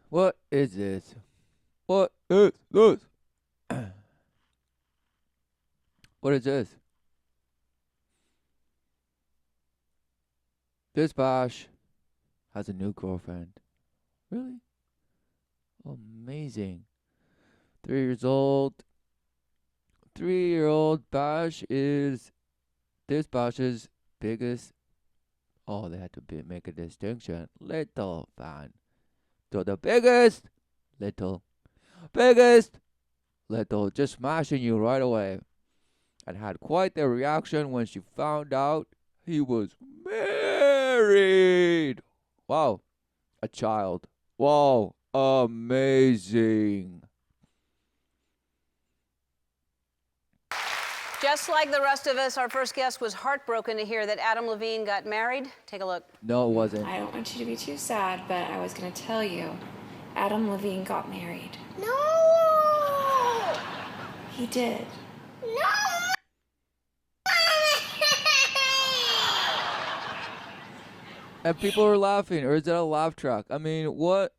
What is this? What is this? What is this? This Bosch has a new girlfriend. Really? Amazing. 3 years old. 3-year-old Bosch is this Bosch's biggest. Oh, they had to make a distinction. Little fan. So the biggest, little, biggest, little, just smashing you right away. And had quite the reaction when she found out he was married. Wow, a child. Wow, amazing. Just like the rest of us, our first guest was heartbroken to hear that Adam Levine got married. Take a look. No, it wasn't. I don't want you to be too sad, but I was going to tell you, Adam Levine got married. No! He did. No! And people are laughing, or is it a laugh track? I mean, what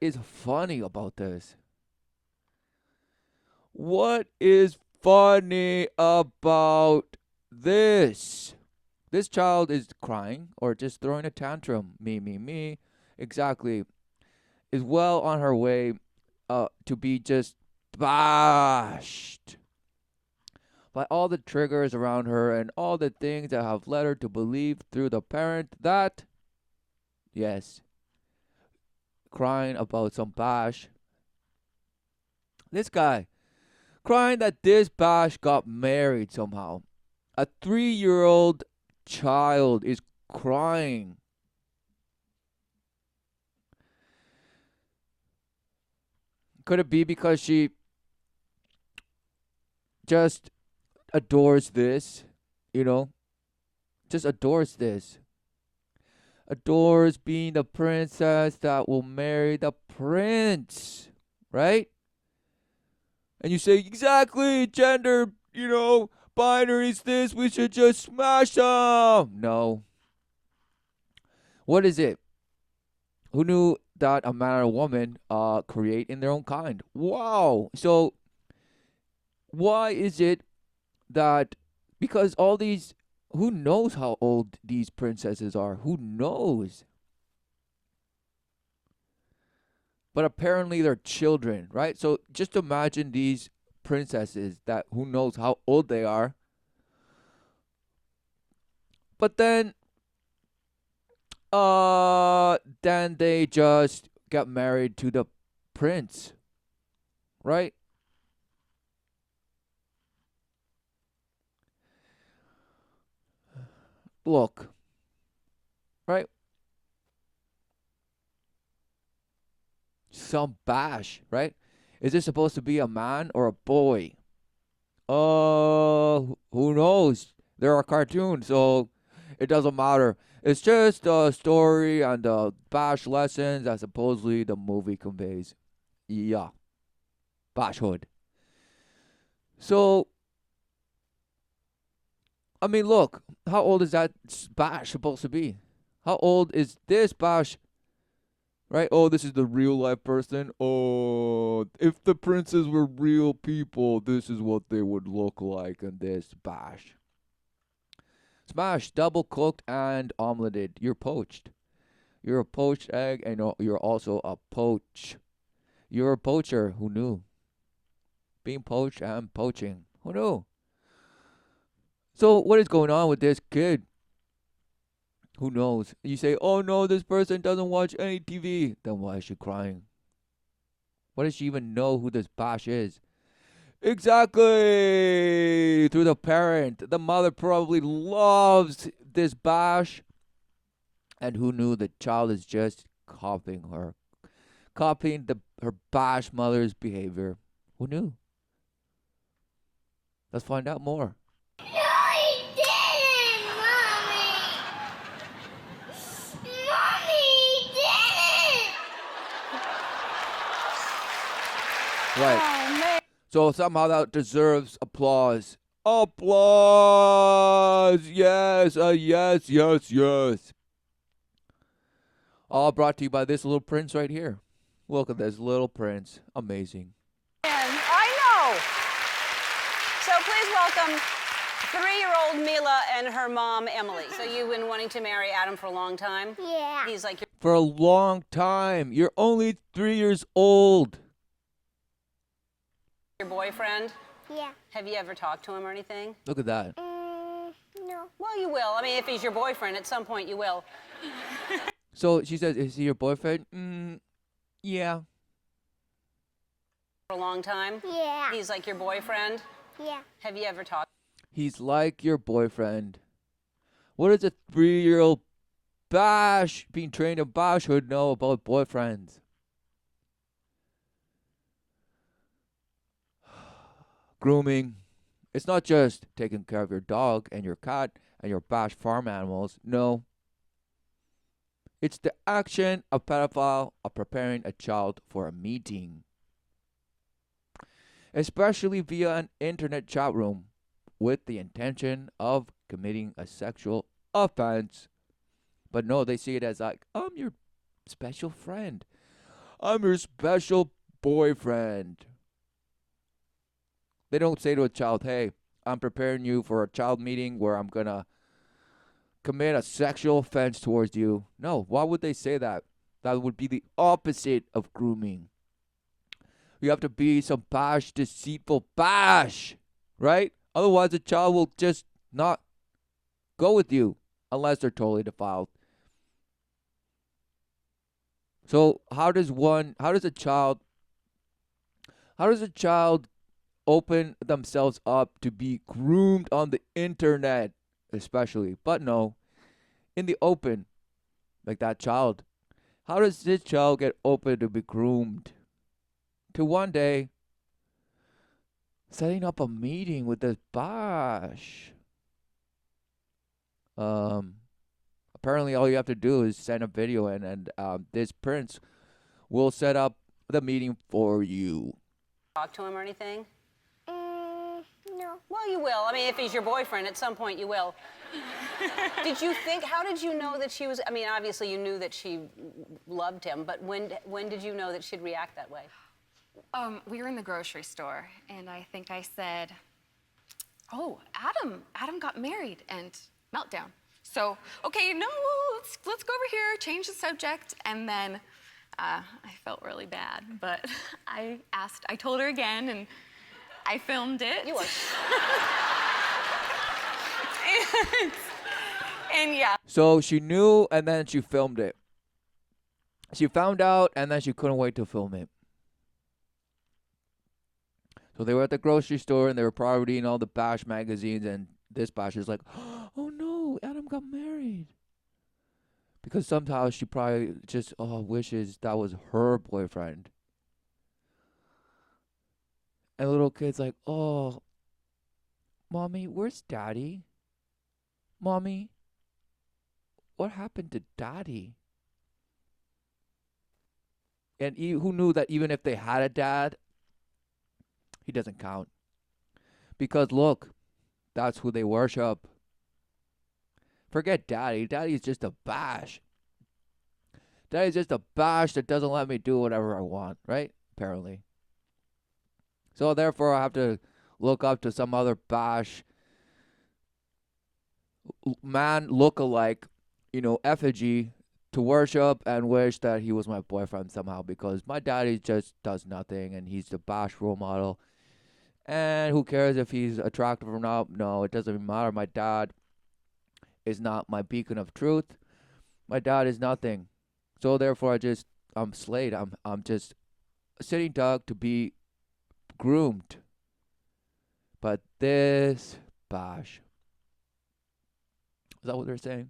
is funny about this? What is funny about this? This child is crying or just throwing a tantrum. Me. Exactly. Is well on her way to be just bashed by all the triggers around her and all the things that have led her to believe through the parent that, yes, crying about some bash. This guy crying that this bash got married somehow. A 3-year-old child is crying. Could it be because she just adores this, just adores this. Adores being the princess that will marry the prince, right? And you say, exactly, gender, binaries this, we should just smash them. No. What is it? Who knew that a man and a woman create in their own kind? Wow. So why is it that, because all these, who knows how old these princesses are? Who knows? But apparently they're children, right? So just imagine these princesses that who knows how old they are. But then they just get married to the prince, right? Look, right? Some bash, right? Is this supposed to be a man or a boy? Who knows? There are cartoons, so it doesn't matter. It's just a story and the bash lessons that supposedly the movie conveys. Yeah, bashhood. So, I mean, look, how old is that bash supposed to be? How old is this bash? Right? Oh, this is the real life person. Oh, if the princes were real people, this is what they would look like in this bash. Smash, double cooked and omeleted. You're poached. You're a poached egg, and you're also a poach. You're a poacher. Who knew? Being poached and poaching. Who knew? So, what is going on with this kid? Who knows? You say, oh no, this person doesn't watch any TV. Then why is she crying? What does she even know who this Bosch is? Exactly! Through the parent. The mother probably loves this Bosch. And who knew the child is just copying her? Copying her Bosch mother's behavior. Who knew? Let's find out more. No, he didn't, Mommy! Mommy, he didn't! Right. Oh, man. So somehow that deserves applause. Applause! Yes, yes. All brought to you by this little prince right here. Look at this little prince. Amazing. I know. So please welcome 3-year-old Mila and her mom, Emily. So you've been wanting to marry Adam for a long time? Yeah. He's like For a long time. You're only 3 years old. your boyfriend? Yeah. Have you ever talked to him or anything? Look at that. No. Well, you will. I mean, if he's your boyfriend, at some point you will. So she says, is he your boyfriend? Yeah. For a long time? Yeah. He's like your boyfriend? Yeah. Have you ever talked? He's like your boyfriend. What does a 3-year-old bash, being trained in bashhood, know about boyfriends? Grooming. It's not just taking care of your dog and your cat and your bash farm animals. No. It's the action of pedophile of preparing a child for a meeting. Especially via an internet chat room with the intention of committing a sexual offense. But no, they see it as like, I'm your special friend. I'm your special boyfriend. They don't say to a child, hey, I'm preparing you for a child meeting where I'm going to commit a sexual offense towards you. No, why would they say that? That would be the opposite of grooming. You have to be some bash, deceitful bash, right? Otherwise, the child will just not go with you unless they're totally defiled. So how does a child open themselves up to be groomed on the internet, especially? But no, in the open, like that child. How does this child get open to be groomed? To one day setting up a meeting with this bash. Apparently all you have to do is send a video in, and this prince will set up the meeting for you. Talk to him or anything? No. Well, you will. I mean, if he's your boyfriend, at some point you will. How did you know that she was, I mean, obviously you knew that she loved him, but when did you know that she'd react that way? We were in the grocery store, and I think I said, "Oh, Adam got married," and meltdown. So, okay, no, let's go over here, change the subject, and then I felt really bad, but I told her again, and I filmed it. You are. and yeah. So she knew, and then she filmed it. She found out, and then she couldn't wait to film it. So they were at the grocery store, and they were probably reading all the bash magazines, and this bash is like, oh no, Adam got married. Because somehow she probably just wishes that was her boyfriend. And the little kid's like, oh, Mommy, where's Daddy? Mommy, what happened to Daddy? And who knew that even if they had a dad, he doesn't count. Because look, that's who they worship. Forget Daddy. Daddy's just a bash. Daddy's just a bash that doesn't let me do whatever I want, right? Apparently. So therefore, I have to look up to some other bash man look-alike, effigy to worship and wish that he was my boyfriend somehow, because my daddy just does nothing and he's the bash role model. And who cares if he's attractive or not? No, it doesn't matter. My dad is not my beacon of truth. My dad is nothing. So therefore, I'm slayed. I'm just a sitting duck to be groomed. But this bash. Is that what they're saying?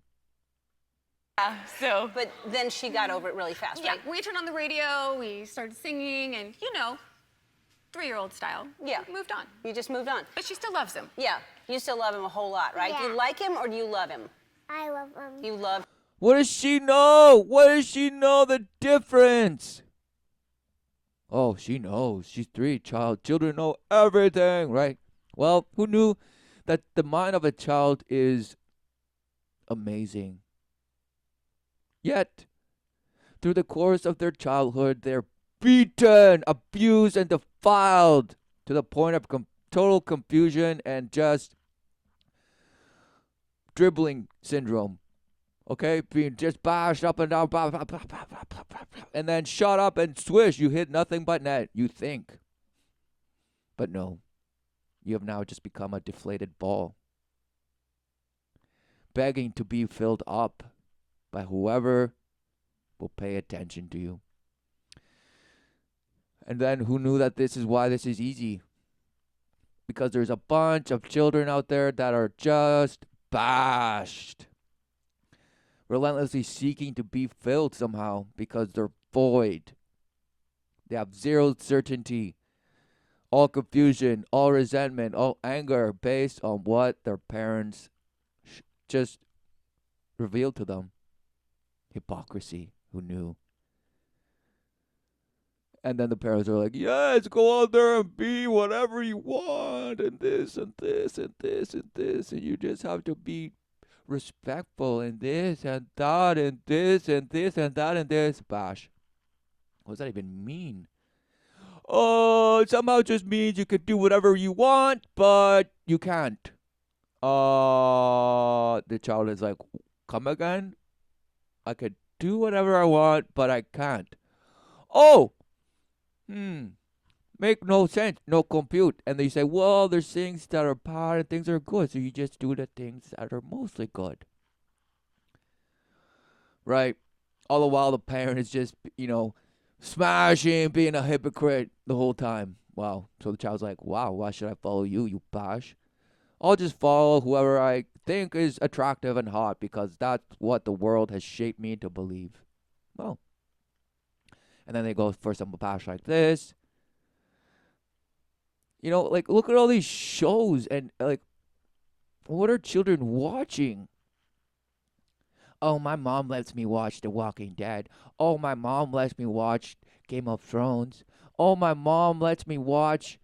Yeah, so. But then she got over it really fast, Yeah, right? we turned on the radio, we started singing, and 3-year-old style. Yeah. Moved on. You just moved on. But she still loves him. Yeah. You still love him a whole lot, right? Do Yeah. you like him or do you love him? I love him. You love. What does she know? What does she know the difference? Oh, she knows. She's 3. Children know everything, right? Well, who knew that the mind of a child is amazing? Yet, through the course of their childhood, they're beaten, abused, and defiled to the point of total confusion and just dribbling syndrome. Okay, being just bashed up and down, blah, blah, blah, blah, blah, blah, blah, blah, and then shut up and swish. You hit nothing but net. You think, but no, you have now just become a deflated ball, begging to be filled up by whoever will pay attention to you. And then who knew that this is why this is easy? Because there's a bunch of children out there that are just bashed, relentlessly seeking to be filled somehow because they're void. They have zero certainty, all confusion, all resentment, all anger based on what their parents just revealed to them. Hypocrisy. Who knew? And then the parents are like, yes, go out there and be whatever you want, and this, and this, and this, and this, and you just have to be respectful, and this, and that, and this, and this, and that, and this. Bash. What does that even mean? Oh, it somehow just means you could do whatever you want, but you can't. The child is like, come again? I could do whatever I want, but I can't. Oh! Make no sense, no compute. And they say, well, there's things that are bad and things that are good, so you just do the things that are mostly good. Right? All the while the parent is just, smashing, being a hypocrite the whole time. Wow. So the child's like, wow, why should I follow you, you bash? I'll just follow whoever I think is attractive and hot because that's what the world has shaped me to believe. Well. And then they go for some bash like this. Look at all these shows and, what are children watching? Oh, my mom lets me watch The Walking Dead. Oh, my mom lets me watch Game of Thrones. Oh, my mom lets me watch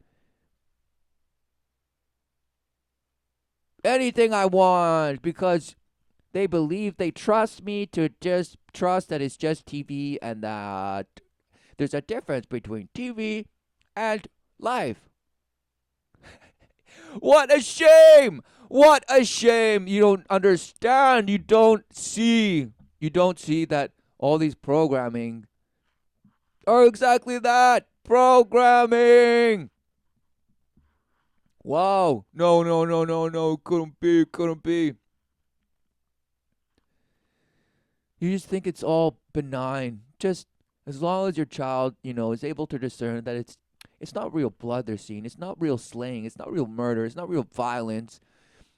anything I want because they believe, they trust me to just trust that it's just TV and that there's a difference between TV and life. What a shame! What a shame! You don't understand. You don't see that all these programming are exactly that. Programming! Wow. No. Couldn't be. You just think it's all benign. Just as long as your child, is able to discern that it's not real blood they're seeing. It's not real slaying. It's not real murder. It's not real violence.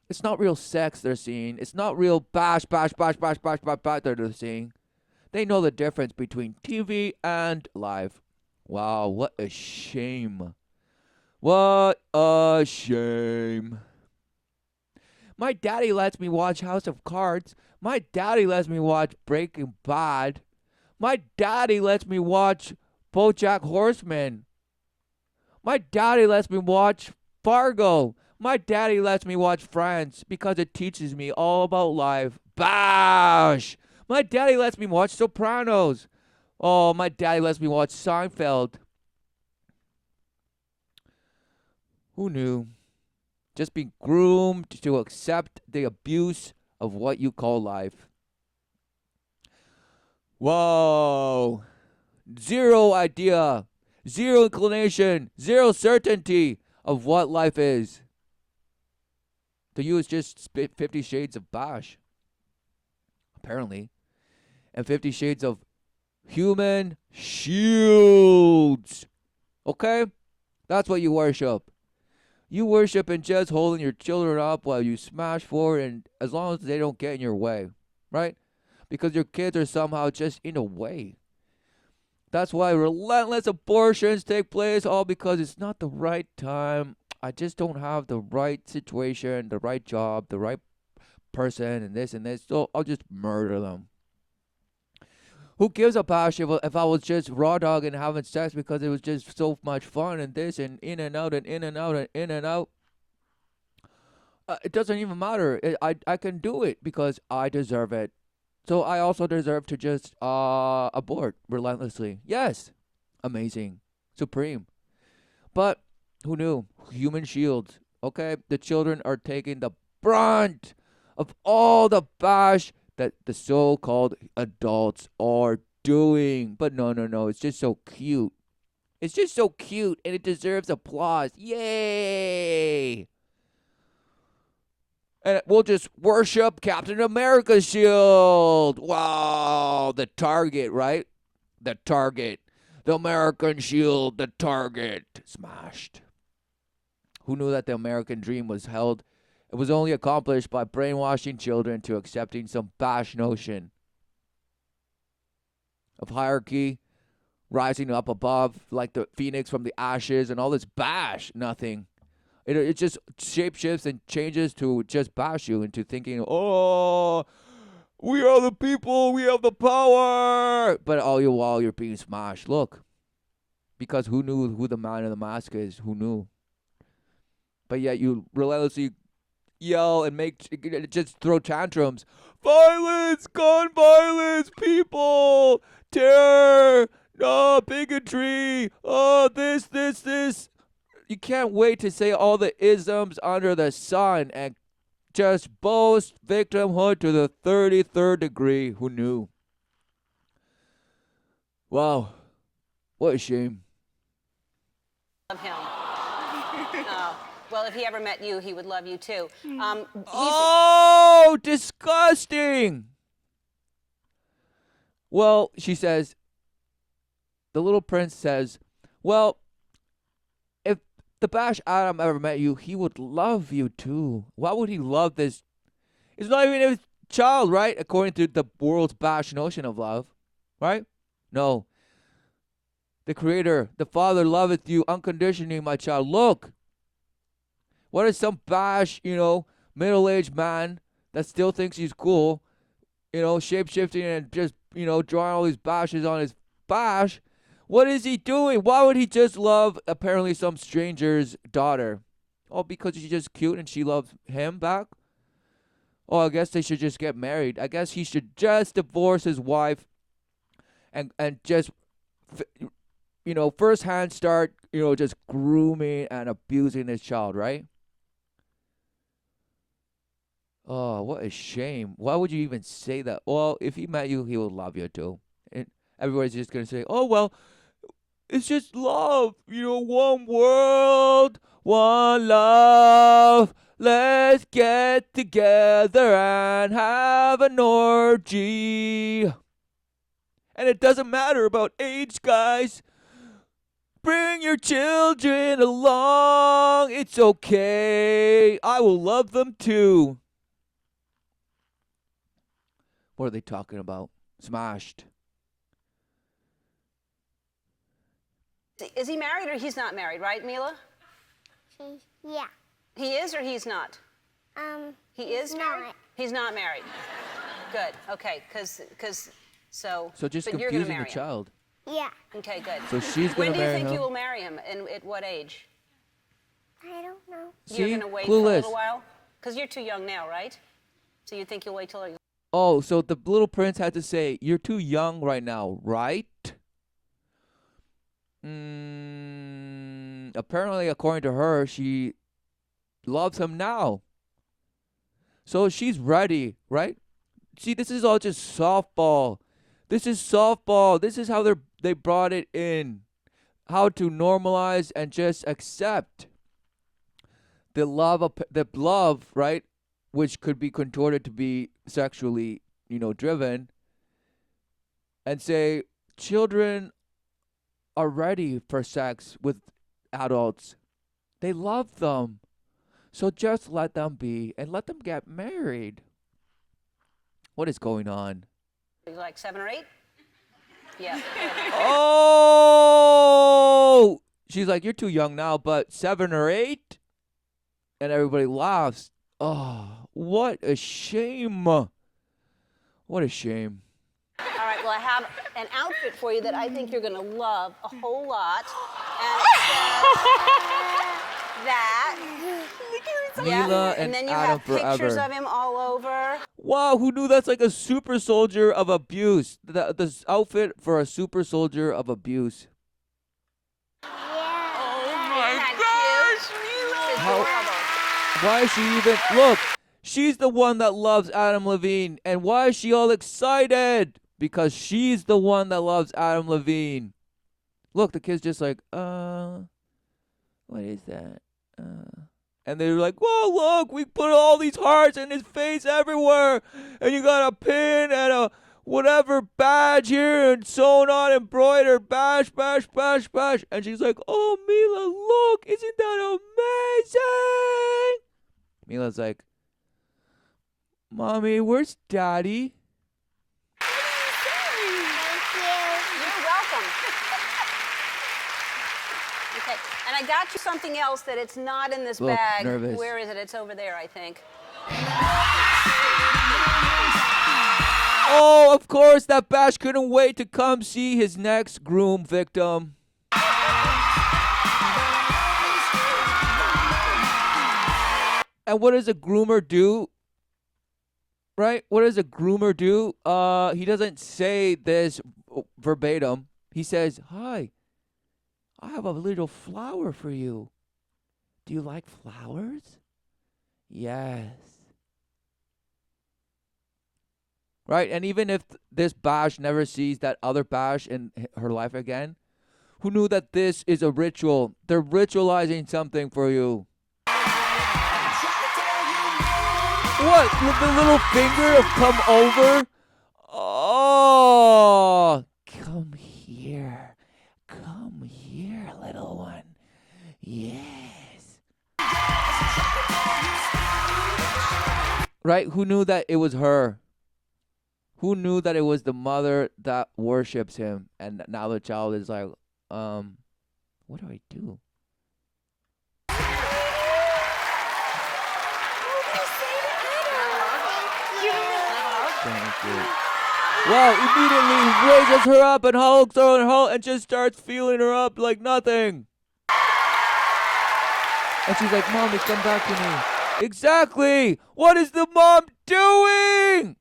It's not real sex they're seeing. It's not real bash that they're seeing. They know the difference between TV and live. Wow, what a shame. What a shame. My daddy lets me watch House of Cards. My daddy lets me watch Breaking Bad. My daddy lets me watch BoJack Horseman. My daddy lets me watch Fargo. My daddy lets me watch Friends because it teaches me all about life. Bash! My daddy lets me watch Sopranos. Oh, my daddy lets me watch Seinfeld. Who knew? Just being groomed to accept the abuse of what you call life. Whoa. Zero idea. Zero inclination. Zero certainty of what life is. To you, it's just 50 Shades of Bash. Apparently. And 50 Shades of Human Shields. Okay? That's what you worship. You worship in just holding your children up while you smash forward, and as long as they don't get in your way. Right? Because your kids are somehow just in the way. That's why relentless abortions take place, all because it's not the right time. I just don't have the right situation, the right job, the right person, and this, so I'll just murder them. Who gives a bash if I was just raw dog and having sex because it was just so much fun and this and in and out and in and out and in and out? It doesn't even matter. I can do it because I deserve it. So I also deserve to just abort relentlessly. Yes. Amazing. Supreme. But who knew? Human shields. Okay, the children are taking the brunt of all the bash that the so-called adults are doing. But no, no, no. It's just so cute. It's just so cute, and it deserves applause. Yay! And we'll just worship Captain America's shield. Wow, the target, right? The target. The American shield, the target. Smashed. Who knew that the American dream was held? It was only accomplished by brainwashing children to accepting some bash notion of hierarchy, rising up above like the phoenix from the ashes, and all this bash. Nothing. It just shapeshifts and changes to just bash you into thinking, oh, we are the people, we have the power. But all you while you're being smashed. Look, because who knew who the man in the mask is? Who knew? But yet you relentlessly yell and just throw tantrums. Violence, gun violence, people, terror, no bigotry, oh this. You can't wait to say all the isms under the sun and just boast victimhood to the 33rd degree. Who knew? Wow. What a shame. Love him. Well, if he ever met you, he would love you too. Oh, disgusting. Well, she says, the little prince says, well, if the Bash Adam ever met you, he would love you too. Why would he love this? It's not even his child, right? According to the world's Bash notion of love, right? No. The Creator, the Father loveth you unconditionally, my child. Look. What is some Bash, middle-aged man that still thinks he's cool, shape-shifting and just, drawing all these bashes on his Bash? What is he doing? Why would he just love apparently some stranger's daughter? Oh, because she's just cute and she loves him back? Oh, I guess they should just get married. I guess he should just divorce his wife and just, firsthand start, just grooming and abusing his child, right? Oh, what a shame. Why would you even say that? Well, if he met you, he would love you too. And everybody's just going to say, oh, well, it's just love. One world, one love. Let's get together and have an orgy. And it doesn't matter about age, guys. Bring your children along. It's okay. I will love them too. What are they talking about? Smashed. Is he married or he's not married, right, Mila? Yeah. He is or he's not? He is married? Not. He's not married. Good. Okay. So just but you're gonna confusing marry the him. child. Yeah. Okay, good. So she's When going to do you marry think him. you will marry him, and at what age? I don't know. You're See? going to wait for a Clueless. little while? Because you're too young now, right? So you think you'll wait till... Oh, so the little prince had to say, you're too young right now, right? Apparently, according to her, she loves him now. So she's ready, right? See, this is all just softball. This is softball. This is how they brought it in. How to normalize and just accept the love, right? Which could be contorted to be sexually, driven. And say, children are ready for sex with adults. They love them. So just let them be and let them get married. What is going on? Like 7 or 8? Yeah. Oh! She's like, you're too young now, but 7 or 8? And everybody laughs. Oh, what a shame. What a shame. All right, well, I have an outfit for you that I think you're going to love a whole lot. And it says that... Mila and then you Adam have pictures forever. of him all over. Wow, who knew that's like a super soldier of abuse? The outfit for a super soldier of abuse. Why is she even... Look, she's the one that loves Adam Levine. And why is she all excited? Because she's the one that loves Adam Levine. Look, the kid's just like, what is that? And they're like, whoa, look, we put all these hearts in his face everywhere. And you got a pin and a whatever badge here and sewn on embroidered, bash, bash, bash, bash. And she's like, oh, Mila, look, isn't that amazing? Mila's like, Mommy, where's Daddy? You're welcome. Okay, and I got you something else that it's not in this Look, bag. nervous. Where is it? It's over there, I think. Oh, of course, that Bash couldn't wait to come see his next groom victim. And what does a groomer do? Right? What does a groomer do? He doesn't say this verbatim. He says, hi, I have a little flower for you. Do you like flowers? Yes. Right? And even if this Bash never sees that other Bash in her life again, who knew that this is a ritual? They're ritualizing something for you. What? The little finger of come over? Oh, come here. Come here, little one. Yes. Right? Who knew that it was her? Who knew that it was the mother that worships him? And now the child is like, what do I do? Thank you. Wow, immediately raises her up and hugs her and just starts feeling her up like nothing. And she's like, Mommy, come back to me. Exactly. What is the mom doing?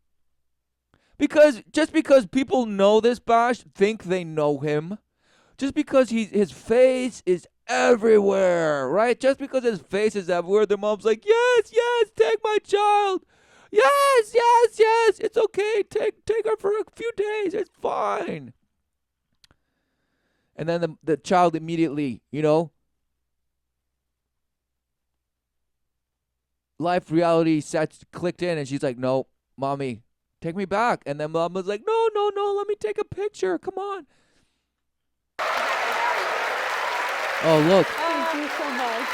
Because just because people know this Bash, think they know him, just because his face is everywhere, right? Just because his face is everywhere, the mom's like, yes, yes, take my child. Yes, yes, yes. It's okay. Take her for a few days. It's fine. And then the child immediately, life reality sets clicked in, and she's like, no, Mommy, take me back. And then Mom was like, no, no, no, let me take a picture. Come on. Oh, look. Thank you so much.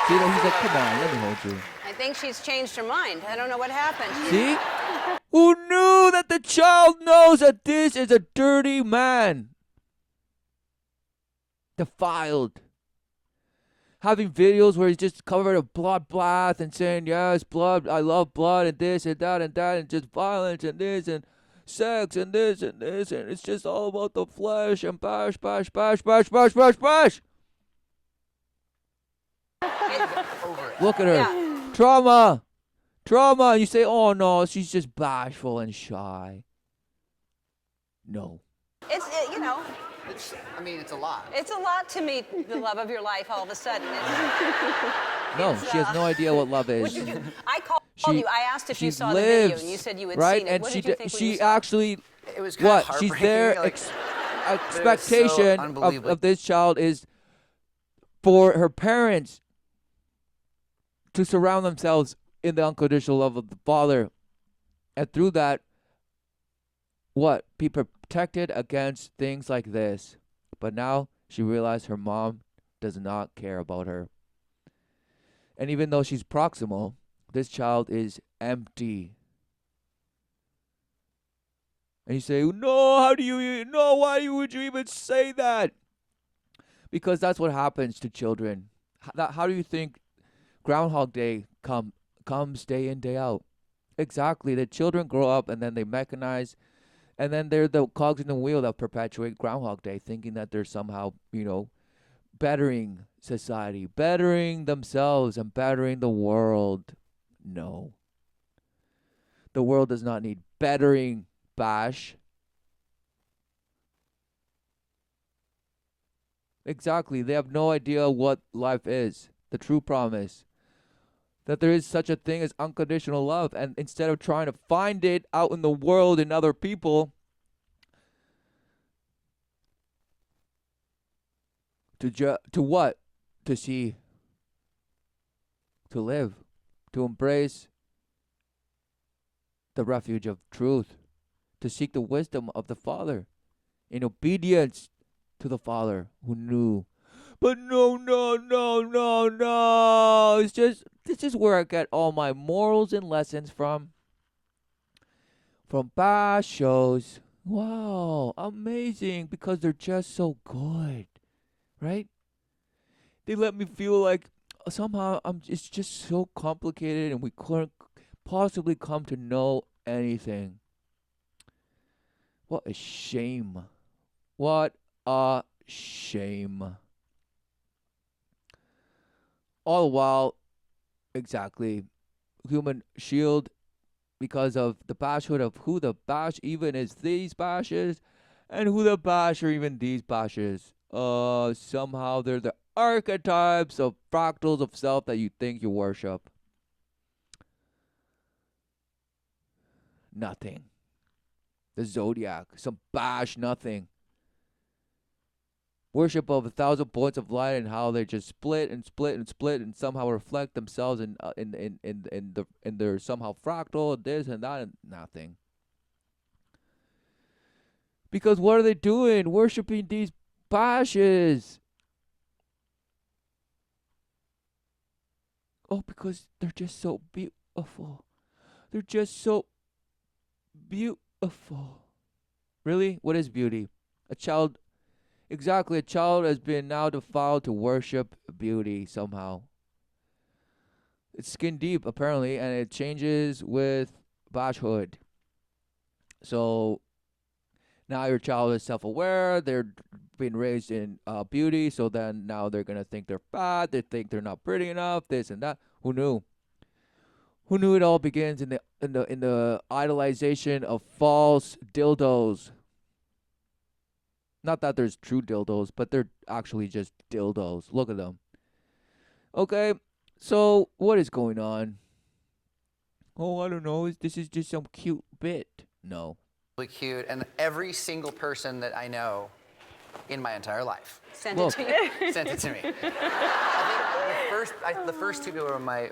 See, he's like, come on, let me hold you. I think she's changed her mind. I don't know what happened. See? Who knew that the child knows that this is a dirty man? Defiled. Having videos where he's just covered in blood bath and saying, yes, blood, I love blood, and this and that and just violence and this and sex and this and this, and it's just all about the flesh and bash, bash, bash, bash, bash, bash, bash. Look at her. Yeah. Trauma. Trauma. You say, oh no, she's just bashful and shy. No. It's It's a lot. It's a lot to meet the love of your life all of a sudden. No, she has no idea what love is. I called you. I asked if you She saw the video, lives, and you said you had right? seen it. And What she did you think when you she saw it? actually It was kind of what? She's heartbreaking. there. Like, Expectation unbelievable. of this child is for her parents to surround themselves in the unconditional love of the Father, and through that, what? Be protected against things like this. But now she realized her mom does not care about her. And even though she's proximal, this child is empty. And you say, no, how do you, no, why would you even say that? Because that's what happens to children. How do you think Groundhog Day comes day in, day out? Exactly. The children grow up and then they mechanize, and then they're the cogs in the wheel that perpetuate Groundhog Day, thinking that they're somehow, bettering society, bettering themselves, and bettering the world. No. The world does not need bettering, Bash. Exactly. They have no idea what life is, the true promise. That there is such a thing as unconditional love. And instead of trying to find it out in the world in other people, to what? To see, to live, to embrace the refuge of truth, to seek the wisdom of the Father in obedience to the Father who knew. But no, no, no, no, no. It's just, this is where I get all my morals and lessons from. From past shows. Wow, amazing, because they're just so good, right? They let me feel like somehow it's just so complicated and we couldn't possibly come to know anything. What a shame. What a shame. All the while, exactly, human shield, because of the bashhood of who the bash even is these bashes, and who the bash are even these bashes. Somehow they're the archetypes of fractals of self that you think you worship. Nothing. The zodiac, some bash, nothing. Worship of 1,000 points of light and how they just split and split and split and somehow reflect themselves in their somehow fractal, this and that, and nothing. Because what are they doing? Worshipping these bashes. Oh, because they're just so beautiful. They're just so beautiful. Really? What is beauty? A child. Exactly, a child has been now defiled to worship beauty somehow. It's skin deep, apparently, and it changes with bashhood. So now your child is self-aware. They're being raised in beauty, so then now they're gonna think they're fat. They think they're not pretty enough. This and that. Who knew? Who knew it all begins in the idolization of false dildos. Not that there's true dildos, but they're actually just dildos. Look at them. Okay, so what is going on? Oh, I don't know. This is just some cute bit. No. Really cute, and every single person that I know in my entire life Send it to you. sent it to me. I think the first two people were my.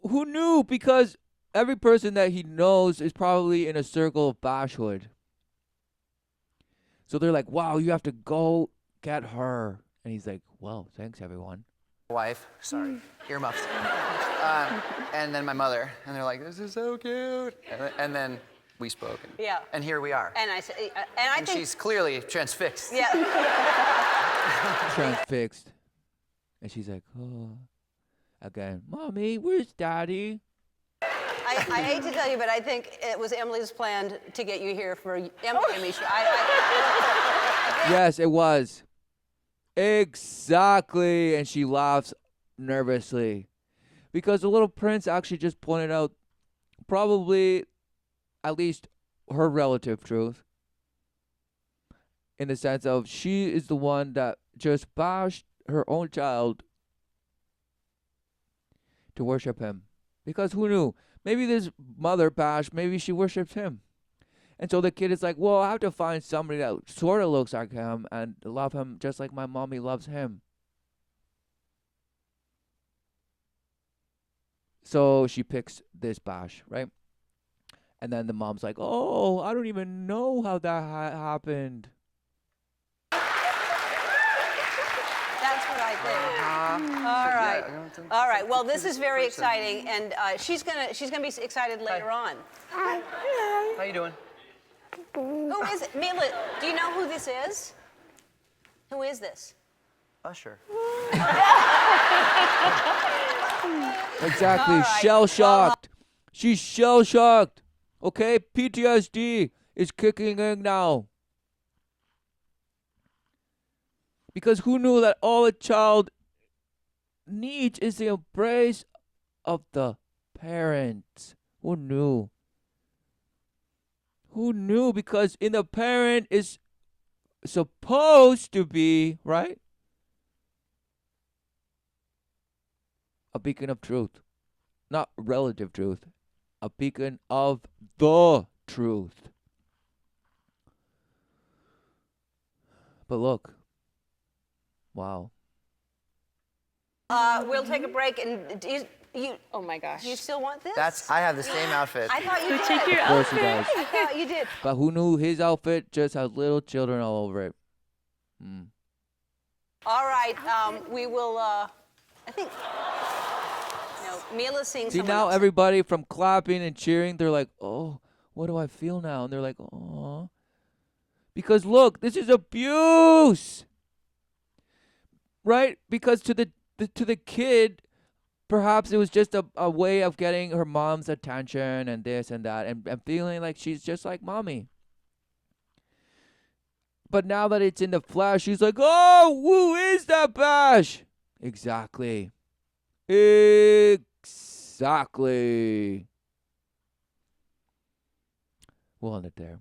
Who knew? Because every person that he knows is probably in a circle of bashhood. So they're like, wow, you have to go get her. And he's like, well, thanks, everyone. Wife, sorry, earmuffs. And then my mother, and they're like, this is so cute. And then we spoke. Yeah. And here we are. And I think she's clearly transfixed. yeah. Transfixed. And she's like, oh, again, Mommy, where's Daddy? I hate to tell you, but I think it was Emily's plan to get you here for Emily. Yes, it was. Exactly. And she laughs nervously. Because the little prince actually just pointed out probably at least her relative truth. In the sense of she is the one that just bashed her own child to worship him. Because who knew? Maybe this mother bash, maybe she worships him. And so the kid is like, well, I have to find somebody that sort of looks like him and love him just like my mommy loves him. So she picks this bash, right? And then the mom's like, oh, I don't even know how that happened. That's what I think. All right. All right. Well, this is very exciting, and she's gonna be excited later on. How you doing? Who is it? Mila, do you know who this is? Who is this? Usher. Exactly. All right. Shell-shocked. She's shell-shocked. Okay? PTSD is kicking in now. Because who knew that all a child needs is the embrace of the parent? Who knew? Who knew? Because in the parent is supposed to be, right? A beacon of truth. Not relative truth. A beacon of the truth. But look. Wow. We'll take a break, and oh my gosh. Do you still want this? I have the same outfit. I thought you did. Take your Of course he outfit. does. I thought you did. But who knew his outfit just has little children all over it? All right, we will, I think, no, Mila's seeing See, someone now else. everybody from clapping and cheering, they're like, oh, what do I feel now? And they're like, oh. Because look, this is abuse. Right? Because to the kid, perhaps it was just a way of getting her mom's attention and this and that and feeling like she's just like mommy. But now that it's in the flesh, she's like, oh, who is that bash? Exactly. Exactly. We'll end it there.